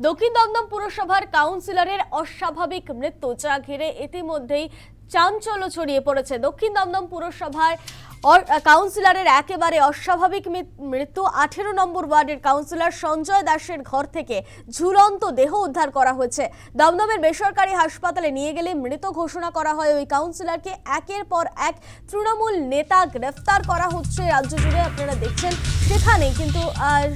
দক্ষিণ দমদম পুরসভার কাউন্সিলরের অস্বাভাবিক মৃত্যু, যা ঘিরে ইতিমধ্যেই চাঞ্চল্য ছড়িয়ে পড়েছে। দক্ষিণ দমদম পুরসভার কাউন্সিলরের একেবারে অস্বাভাবিক মৃত্যু। 18 নম্বর ওয়ার্ডের কাউন্সিলর সঞ্জয় দাসের ঘর থেকে ঝুলন্ত দেহ উদ্ধার করা হয়েছে। দমদমের বেসরকারি হাসপাতালে নিয়ে গেলে মৃত ঘোষণা করা হয় ওই কাউন্সিলরকে। একের পর এক তৃণমূল নেতা গ্রেফতার করা হচ্ছে রাজ্য জুড়ে, আপনারা দেখছেন। সেখানে কিন্তু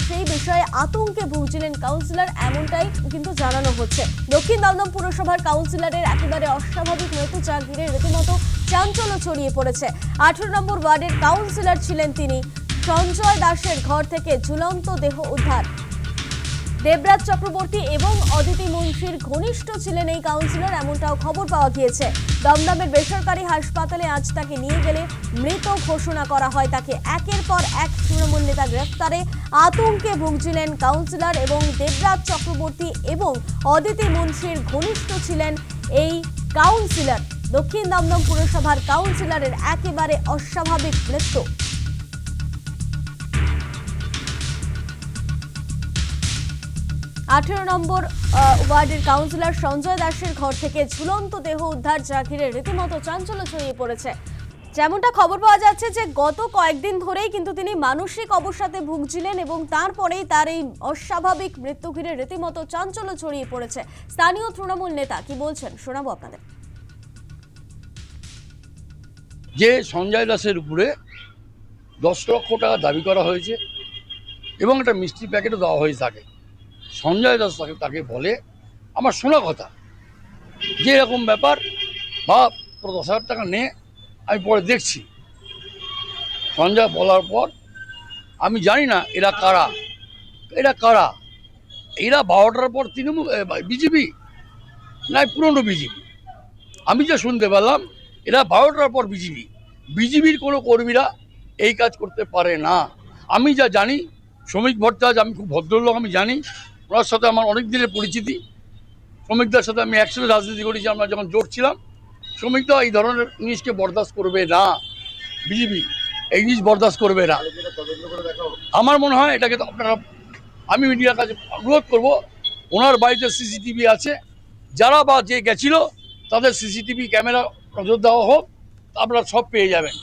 সেই বিষয়ে আতঙ্কে ভুগছিলেন কাউন্সিলর, এমনটাই কিন্তু জানানো হচ্ছে। দক্ষিণ দমদম পুরসভার কাউন্সিলরের একেবারে অস্বাভাবিক মৃত্যু, যা ঘিরে রীতিমতো চাঞ্চল্য ছড়িয়ে পড়েছে। 18 নম্বর ওয়ার্ডের কাউন্সিলর ছিলেন তিনি। সঞ্জয় দাসের ঘর থেকে ঝুলন্ত দেহ উদ্ধার। দেবরাজ চক্রবর্তী এবং অদিতি মুন্সির ঘনিষ্ঠ ছিলেন এই কাউন্সিলর, এমনটাও খবর পাওয়া গিয়েছে। দমদমের বেসরকারি হাসপাতালে আজ তাকে নিয়ে গেলে মৃত ঘোষণা করা হয় তাকে। একের পর এক তৃণমূল নেতা গ্রেফতারে আতঙ্কে ভুগছিলেন কাউন্সিলর এবং দেবরাজ চক্রবর্তী এবং অদিতি মুন্সির ঘনিষ্ঠ ছিলেন এই কাউন্সিলর। দক্ষিণ দমদম পুরসভার কাউন্সিলরের একেবারে অস্বাভাবিক মৃত্যু। 18 নম্বর ওয়ার্ডের কাউন্সিলর সঞ্জয় দাসের ঘর থেকে ঝুলন্ত দেহ উদ্ধার, যা ঘিরে রীতিমতো চাঞ্চল্য ছড়িয়ে পড়েছে। যেমনটা খবর পাওয়া যাচ্ছে যে গত কয়েকদিন ধরেই কিন্তু তিনি মানসিক অবসাদে ভুগছিলেন এবং তারপরেই তার এই অস্বাভাবিক মৃত্যু ঘিরে রীতিমতো চাঞ্চল্য ছড়িয়ে পড়েছে। স্থানীয় তৃণমূল নেতা কি বলছেন শোনাবো আপনাদের। যে সঞ্জয় দাসের উপরে 10 লক্ষ টাকা দাবি করা হয়েছে এবং একটা মিষ্টি প্যাকেটও দেওয়া হয়েছে তাকে। সঞ্জয় দাস তাকে বলে, আমার শোনা কথা যে এরকম ব্যাপার, বা 10,000 টাকা নে, আমি পরে দেখছি। সঞ্জয় বলার পর আমি জানি না এরা কারা, এরা 12টার পর তৃণমূল বিজেপি না পুরনো বিজেপি। আমি যা শুনতে পেলাম এরা 12টার পর বিজেপির কোনো কর্মীরা এই কাজ করতে পারে না। আমি যা জানি, শ্রমিক ভট্টাচার্য, আমি খুব ভদ্রলোক, আমি জানি, ওনার সাথে আমার অনেক দিনের পরিচিতি। শ্রমিকদের সাথে আমি একসাথে রাজনীতি করেছি, আমরা যখন জোট ছিলাম। শ্রমিকরা এই ধরনের জিনিসকে বরদাস্ত করবে না, বিজেপি এই জিনিস বরদাস্ত করবে না। আমার মনে হয় এটাকে তো আপনারা, আমি মিডিয়ার কাছে অনুরোধ করবো, ওনার বাড়িতে সিসিটিভি আছে, যারা বা যে গেছিল তাদের সিসিটিভি ক্যামেরা নজর দেওয়া হোক, আপনারা সব পেয়ে যাবেন।